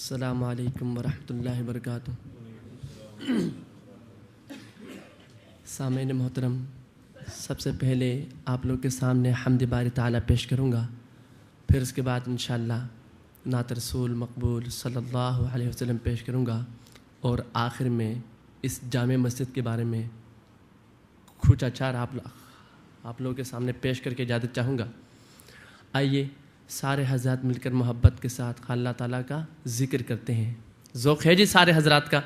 السلام علیکم ورحمۃ اللہ وبرکاتہ۔ سامعین محترم، سب سے پہلے آپ لوگ کے سامنے حمد باری تعالیٰ پیش کروں گا، پھر اس کے بعد انشاءاللہ نعت رسول مقبول صلی اللہ علیہ وسلم پیش کروں گا، اور آخر میں اس جامع مسجد کے بارے میں کچھ اچار آپ لوگوں کے سامنے پیش کر کے اجازت چاہوں گا۔ آئیے سارے حضرات مل کر محبت کے ساتھ اللہ تعالیٰ کا ذکر کرتے ہیں۔ ذوق ہے جی سارے حضرات کا؟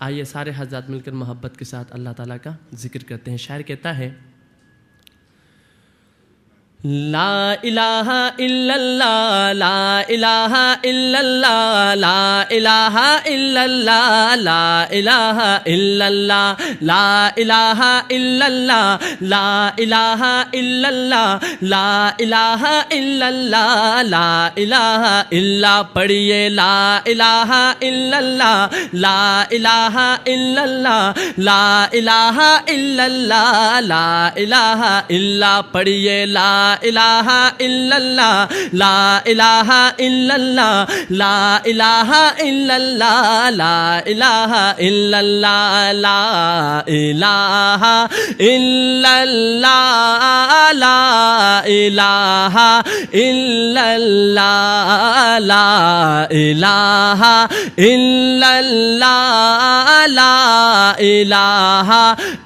آئیے سارے حضرات مل کر محبت کے ساتھ اللہ تعالیٰ کا ذکر کرتے ہیں۔ شاعر کہتا ہے: لا الہ الا اللہ، لا الہ الا اللہ، لا الہ الا اللہ، لا الہ الا اللہ، لا الہ الا اللہ، لا الہ الا اللہ، لا الہ الا اللہ، لا الہ الا پڑھیے لا الہ الا اللہ، لا الہ الا اللہ، لا الہ الا اللہ، لا الہ الا پڑھیے لا الہ الا اللہ، لا الہ الا اللہ، لا الہ الا اللہ، لا الہ الا اللہ، لا الہ الا اللہ، لا الہ الا اللہ، لا الہ الا اللہ، لا الہ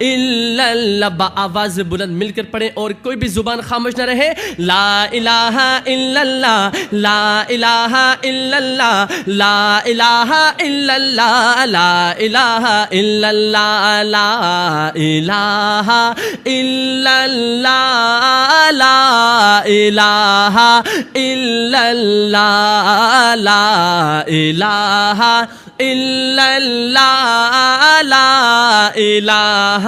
الا اللہ۔ بآواز بلند مل کر پڑھیں اور کوئی بھی زبان خاموش نہ رہے۔ لا الہ الا اللہ، لا الہ الا اللہ، لا الہ الا اللہ، لا الہ الا اللہ، لا الہ الا اللہ، لا الہ الا اللہ، لا الہ الا اللہ، لا الہ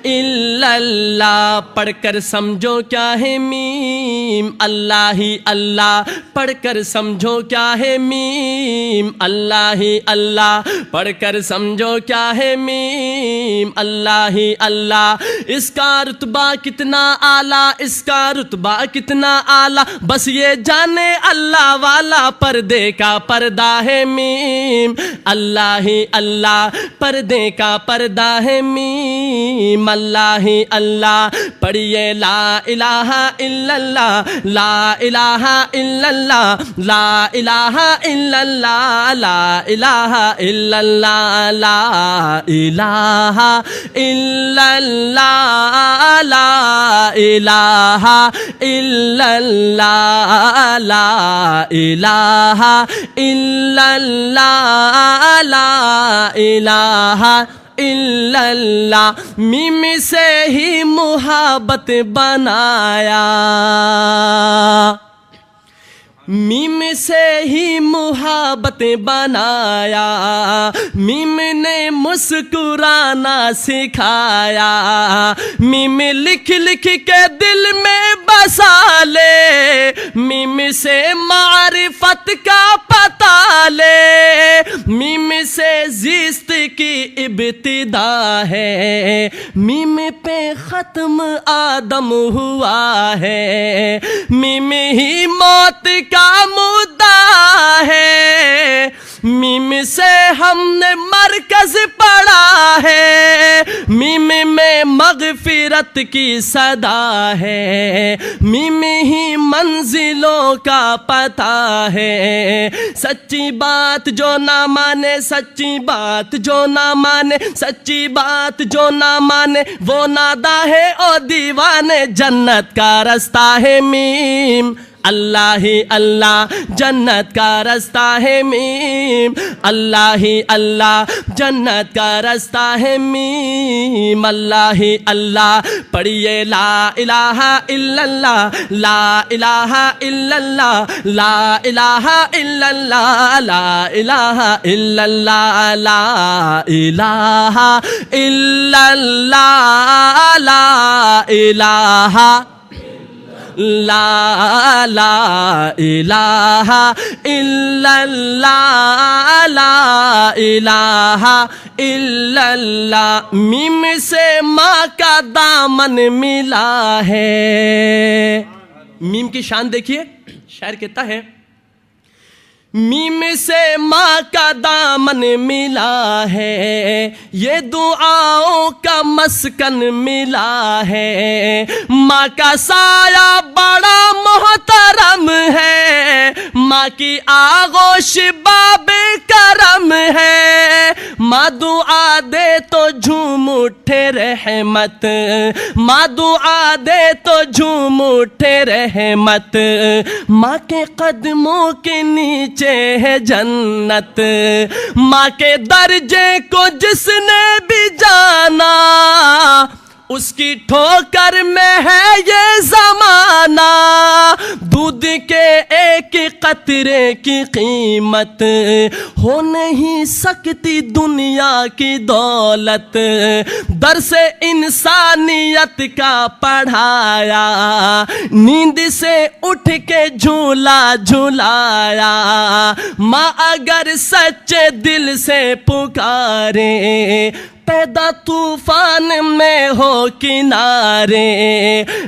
الا اللہ۔ پڑھ کر سمجھو کیا ہے میم، اللہ ہی اللہ، پڑھ کر سمجھو کیا ہے میم، اللہ ہی اللہ، پڑھ کر سمجھو کیا ہے میم، اللہ ہی اللہ۔ اس کا رتبہ کتنا اعلیٰ، اس کا رتبہ کتنا اعلیٰ، بس یہ جانے اللہ والا، پردے کا پردہ ہے میم، اللہ ہی اللہ، پردے کا پردہ ہے میم، اللہ ہی اللہ۔ پڑھیے لا الہ الا اللہ، لا الہ الا اللہ، لا الہ الا اللہ، لا الہ الا اللہ، لا الہ الا اللہ، لا الہ الا اللہ، لا الہ الا اللہ، لا الہ الا اللہ۔ میم سے ہی محبت بنایا، میم سے ہی محبت بنایا، میم نے مسکرانا سکھایا، میم لکھ لکھ کے دل میں بسا لے، میم سے معرفت کا پتہ لے، میم سے زیست کی ابتدا ہے، میم پہ ختم آدم ہوا ہے، میم ہی موت کا مدعا ہے، میم سے ہم نے مرکز پڑھا ہے، میم میں مغفرت کی صدا ہے، میم ہی منزلوں کا پتہ ہے۔ سچی بات جو نہ مانے، سچی بات جو نہ مانے، سچی بات جو نہ مانے، وہ نادا ہے اور دیوانے، جنت کا رستہ ہے میم، اللہ ہی اللہ، جنت کا رستہ ہے میم، اللہ ہی اللہ، جنت کا رستہ ہے میم، اللہ ہی اللہ۔ پڑھیے لا الہ الا اللہ، لا الہ الا اللہ، لا الہ الا اللہ، لا الہ الا اللہ، لا الہ الا اللہ، لا الہ لا لا الہ الا اللہ، لا الہ الا اللہ۔ میم سے ماں کا دامن ملا ہے۔ میم کی شان دیکھیے، شاعر کہتا ہے میم سے ماں کا دامن ملا ہے، یہ دعاؤں کا مسکن ملا ہے، ماں کا سایہ بڑا محترم ہے، ماں کی آغوش باب کرم ہے، ماں دعا دے تو جھوم اٹھے رحمت، ماں دعا دے تو جھوم اٹھے رحمت، ماں کے قدموں کے نیچے ہے جنت، ماں کے درجے کو جس نے بھی جانا اس کی ٹھوکر میں ہے یہ زمانہ، دودھ کے ایک قطرے کی قیمت ہو نہیں سکتی دنیا کی دولت، درس انسانیت کا پڑھایا، نیند سے اٹھ کے جھولا جھولایا، ماں اگر سچے دل سے پکارے پیدا طوفان میں ہو کنارے،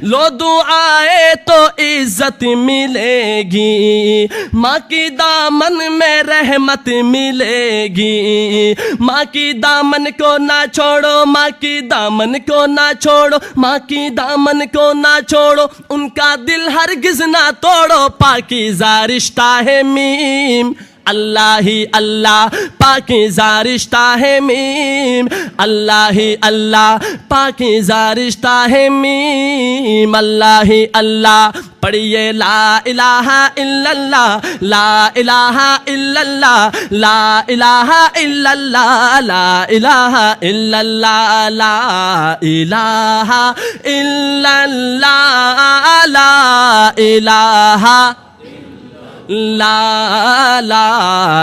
لو دعائے تو عزت ملے گی، ماں کی دامن میں رحمت ملے گی، ماں کی دامن کو نہ چھوڑو، ماں کی دامن کو نہ چھوڑو، ماں کی دامن کو نہ چھوڑو، ان کا دل ہرگز نہ توڑو، پاکیزہ رشتہ ہے میم، اللہ ہی اللہ پاکیزہ رشتہ ہے میم، اللہ ہی اللہ پاکیزہ رشتہ ہے میم، اللہ ہی اللہ پڑھیے لا الہ الا اللہ، لا الہ الا اللہ، لا الہ الا اللہ، لا الہ الا اللہ، لا الہ الا اللہ، لا الہ لا لا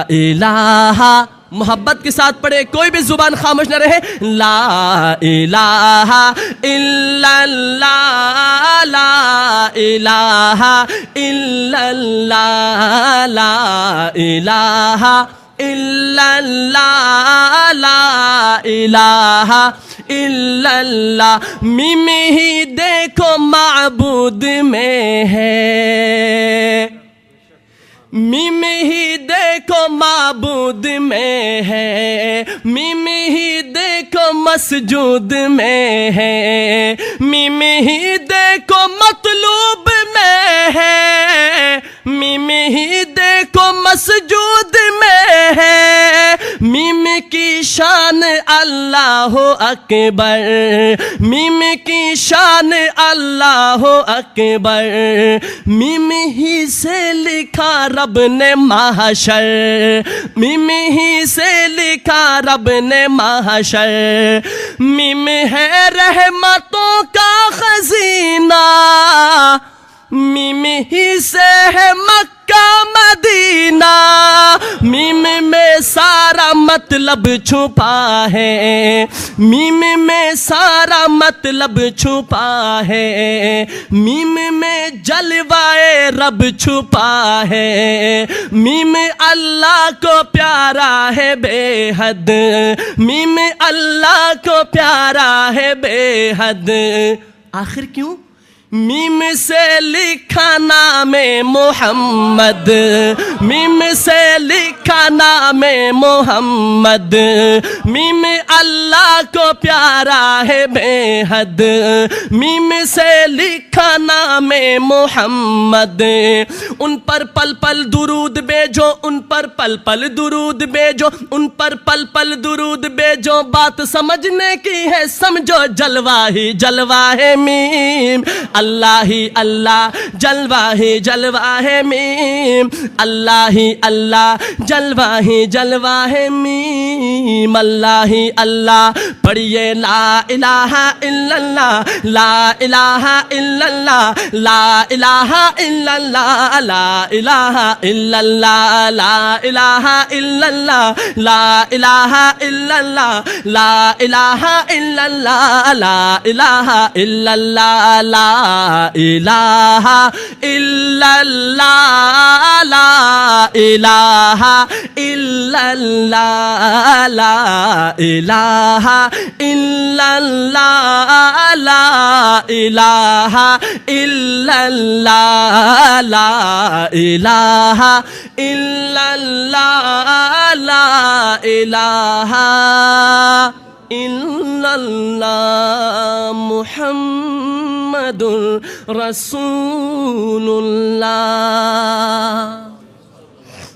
الہ، محبت کے ساتھ پڑھے، کوئی بھی زبان خاموش نہ رہے، لا الہ الا اللہ، لا الہ الا اللہ، لا الہ الا اللہ، لا الہ الا اللہ، میم ہی دیکھو معبود میں ہے، میم ہی دیکھو معبود میں ہے، میم ہی دیکھو مسجود میں ہے، میم ہی دیکھو مطلوب میں ہے، میم ہی دیکھو مسجود میں ہے، میم کی شان اللہ اکبر، میم کی شان اللہ اکبر، میم ہی سے لکھا رب نے محشر، میم ہی سے لکھا رب نے محشر، میم ہے رحمتوں کا خزینہ، میم ہی سے ہے مکہ مدینہ، میم میں سارا مطلب چھپا ہے، میم میں سارا مطلب چھپا ہے، میم میں جلوائے رب چھپا ہے، میم اللہ کو پیارا ہے بے حد، میم اللہ کو پیارا ہے بے حد، آخر کیوں؟ میم سے لکھا نام محمد، میم سے لکھا نام محمد، میم اللہ کو پیارا ہے بے حد، میم سے لکھا نام محمد، ان پر پل پل درود بھیجو، ان پر پل پل درود بھیجو، ان پر پل پل درود بھیجو، بات سمجھنے کی ہے سمجھو، جلوہ ہی جلوہ ہے میم، اللہ ہی اللہ جلوہ ہی جلوہ ہے میم، اللہ ہی اللہ جلوہ ہی جلوہ ہے میم، اللہ ہی اللہ پڑھیے لا الہ الا اللہ، لا الہ الا اللہ، لا الہ الا اللہ، لا الہ الا اللہ، لا الہ الا اللہ، لا الہ الا اللہ، لا الہ الا اللہ، لا الہ الا اللہ، لا الہ الا اللہ، لا الہ الا ইল্লাল্লাহ লা ইলাহা ইল্লাল্লাহ লা ইলাহা ইল্লাল্লাহ লা ইলাহা ইল্লাল্লাহ লা ইলাহা ইল্লাল্লাহ মুহাম্মাদুর রাসূলুল্লাহ।